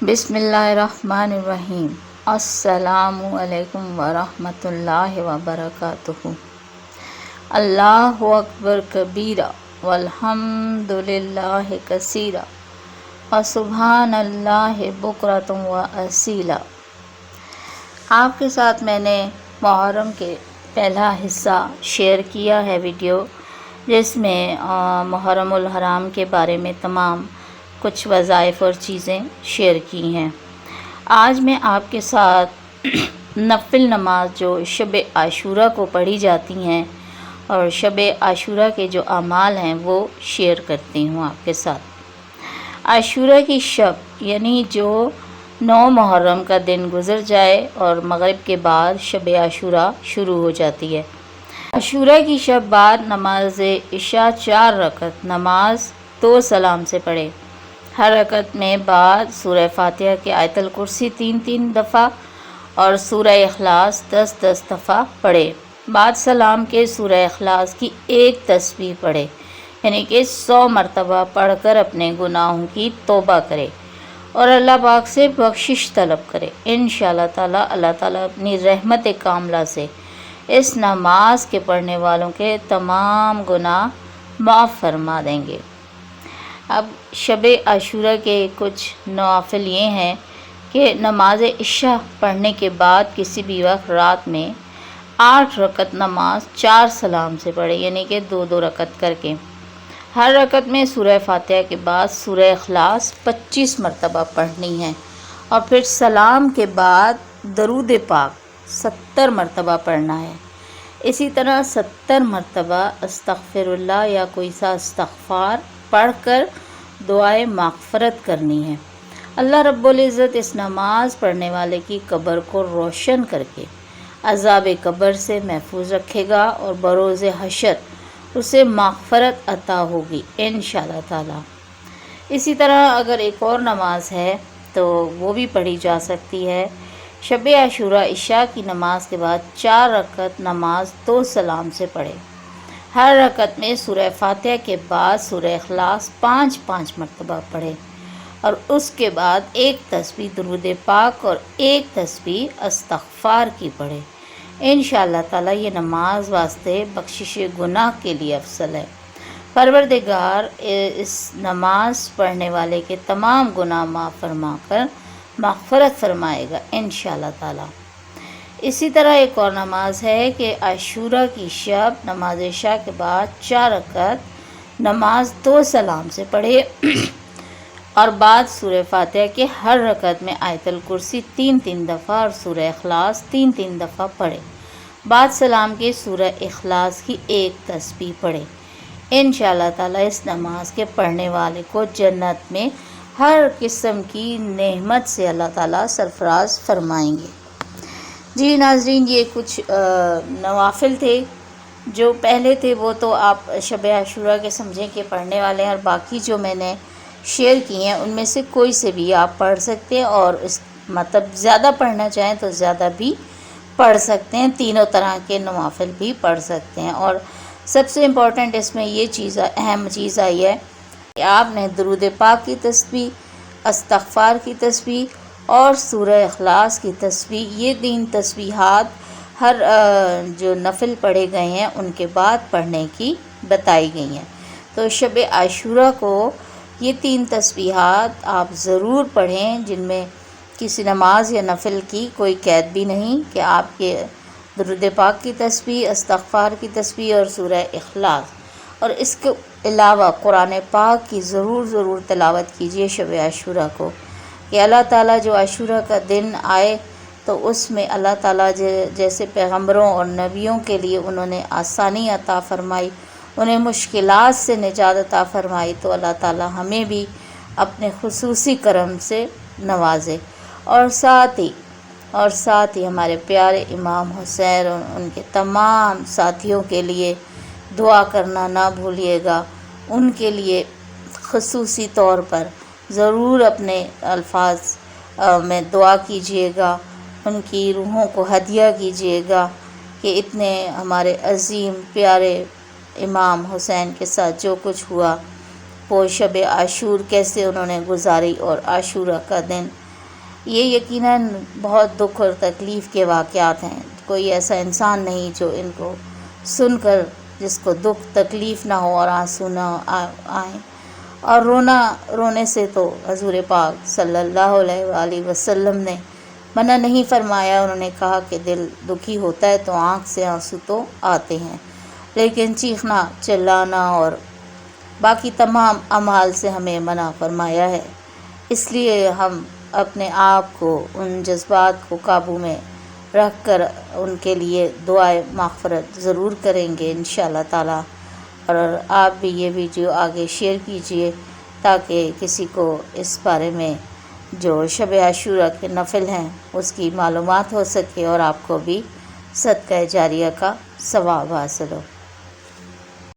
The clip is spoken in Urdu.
بسم اللہ الرحمن الرحیم۔ السلام علیکم ورحمۃ اللہ وبرکاتہ۔ اللہ اکبر کبیرہ والحمد للہ کثیرہ وسبحان اللہ بکرۃ واصیلا۔ آپ کے ساتھ میں نے محرم کے پہلا حصہ شیئر کیا ہے ویڈیو، جس میں محرم الحرام کے بارے میں تمام کچھ وظائف اور چیزیں شیئر کی ہیں۔ آج میں آپ کے ساتھ نفل نماز جو شب عاشورہ کو پڑھی جاتی ہیں اور شب عاشورہ کے جو اعمال ہیں وہ شیئر کرتی ہوں آپ کے ساتھ۔ عاشورہ کی شب یعنی جو 9 محرم کا دن گزر جائے اور مغرب کے بعد شب عاشورہ شروع ہو جاتی ہے۔ عاشورہ کی شب بعد نماز عشاء 4 رکعت نماز 2 سلام سے پڑھے۔ ہر رکعت میں بعد سورہ فاتحہ کی آیت الکرسی 3 دفعہ اور سورہ اخلاص 10 دفعہ پڑھے۔ بعد سلام کے سورہ اخلاص کی 1 تسبیح پڑھے، یعنی کہ 100 مرتبہ پڑھ کر اپنے گناہوں کی توبہ کرے اور اللہ پاک سے بخشش طلب کرے۔ انشاءاللہ تعالی اللہ تعالیٰ اپنی رحمت کاملہ سے اس نماز کے پڑھنے والوں کے تمام گناہ معاف فرما دیں گے۔ اب شب عاشورہ کے کچھ نوافل یہ ہیں کہ نماز عشاء پڑھنے کے بعد کسی بھی وقت رات میں 8 رکعت نماز 4 سلام سے پڑھے، یعنی کہ 2 رکعت کر کے۔ ہر رکعت میں سورہ فاتحہ کے بعد سورہ اخلاص 25 مرتبہ پڑھنی ہے اور پھر سلام کے بعد درود پاک 70 مرتبہ پڑھنا ہے۔ اسی طرح 70 مرتبہ استغفر اللہ یا کوئی سا استغفار پڑھ کر دعائے مغفرت کرنی ہے۔ اللہ رب العزت اس نماز پڑھنے والے کی قبر کو روشن کر کے عذاب قبر سے محفوظ رکھے گا اور بروز حشر اسے مغفرت عطا ہوگی انشاءاللہ تعالی۔ اسی طرح اگر ایک اور نماز ہے تو وہ بھی پڑھی جا سکتی ہے۔ شب عاشورہ عشاء کی نماز کے بعد 4 رکعت نماز 2 سلام سے پڑھے۔ ہر رکعت میں سورہ فاتحہ کے بعد سورہ اخلاص 5 مرتبہ پڑھے اور اس کے بعد 1 تسبیح درود پاک اور 1 تسبیح استغفار کی پڑھے۔ انشاءاللہ تعالی یہ نماز واسطے بخشش گناہ کے لیے افضل ہے۔ پروردگار اس نماز پڑھنے والے کے تمام گناہ معاف فرما کر مغفرت فرمائے گا انشاءاللہ تعالی۔ اسی طرح ایک اور نماز ہے کہ عاشورہ کی شب نماز عشاء کے بعد 4 رکعت نماز 2 سلام سے پڑھے اور بعد سورہ فاتحہ کے ہر رکعت میں آیت الکرسی 3 دفعہ اور سورہ اخلاص 3 دفعہ پڑھے۔ بعد سلام کے سورہ اخلاص کی 1 تسبیح پڑھے۔ انشاءاللہ تعالی اس نماز کے پڑھنے والے کو جنت میں ہر قسم کی نعمت سے اللہ تعالی سرفراز فرمائیں گے۔ جی ناظرین، یہ کچھ نوافل تھے جو پہلے تھے، وہ تو آپ شب عاشورہ کے سمجھیں کہ پڑھنے والے ہیں، اور باقی جو میں نے شیئر کی ہیں ان میں سے کوئی سے بھی آپ پڑھ سکتے ہیں اور اس مطلب زیادہ پڑھنا چاہیں تو زیادہ بھی پڑھ سکتے ہیں، تینوں طرح کے نوافل بھی پڑھ سکتے ہیں۔ اور سب سے امپورٹنٹ اس میں یہ اہم چیز آئی ہے کہ آپ نے درود پاک کی تسبیح، استغفار کی تسبیح اور سورہ اخلاص کی تسبیح، یہ 3 تسبیحات ہر جو نفل پڑھے گئے ہیں ان کے بعد پڑھنے کی بتائی گئی ہیں۔ تو شب عاشورہ کو یہ 3 تسبیحات آپ ضرور پڑھیں، جن میں کسی نماز یا نفل کی کوئی قید بھی نہیں کہ آپ کے درود پاک کی تسبیح، استغفار کی تسبیح اور سورہ اخلاص، اور اس کے علاوہ قرآن پاک کی ضرور تلاوت کیجیے شب عاشورہ کو، کہ اللہ تعالیٰ جو عاشورہ کا دن آئے تو اس میں اللہ تعالیٰ جیسے پیغمبروں اور نبیوں کے لیے انہوں نے آسانی عطا فرمائی، انہیں مشکلات سے نجات عطا فرمائی، تو اللہ تعالیٰ ہمیں بھی اپنے خصوصی کرم سے نوازے۔ اور ساتھ ہی ہمارے پیارے امام حسین اور ان کے تمام ساتھیوں کے لیے دعا کرنا نہ بھولیے گا۔ ان کے لیے خصوصی طور پر ضرور اپنے الفاظ میں دعا کیجیے گا، ان کی روحوں کو ہدیہ کیجیے گا کہ اتنے ہمارے عظیم پیارے امام حسین کے ساتھ جو کچھ ہوا، وہ شب عاشور کیسے انہوں نے گزاری اور عاشورہ کا دن یہ یقیناً بہت دکھ اور تکلیف کے واقعات ہیں. کوئی ایسا انسان نہیں جو ان کو سن کر جس کو دکھ تکلیف نہ ہو اور آنسو نہ آئیں. اور رونے سے تو حضور پاک صلی اللہ علیہ وآلہ وسلم نے منع نہیں فرمایا. انہوں نے کہا کہ دل دکھی ہوتا ہے تو آنکھ سے آنسو تو آتے ہیں، لیکن چیخنا چلانا اور باقی تمام اعمال سے ہمیں منع فرمایا ہے. اس لیے ہم اپنے آپ کو ان جذبات کو قابو میں رکھ کر ان کے لیے دعائے مغفرت ضرور کریں گے انشاءاللہ تعالی. اور آپ بھی یہ ویڈیو آگے شیئر کیجئے تاکہ کسی کو اس بارے میں جو شب عاشوراء کے نفل ہیں اس کی معلومات ہو سکے اور آپ کو بھی صدقہ جاریہ کا ثواب حاصل ہو.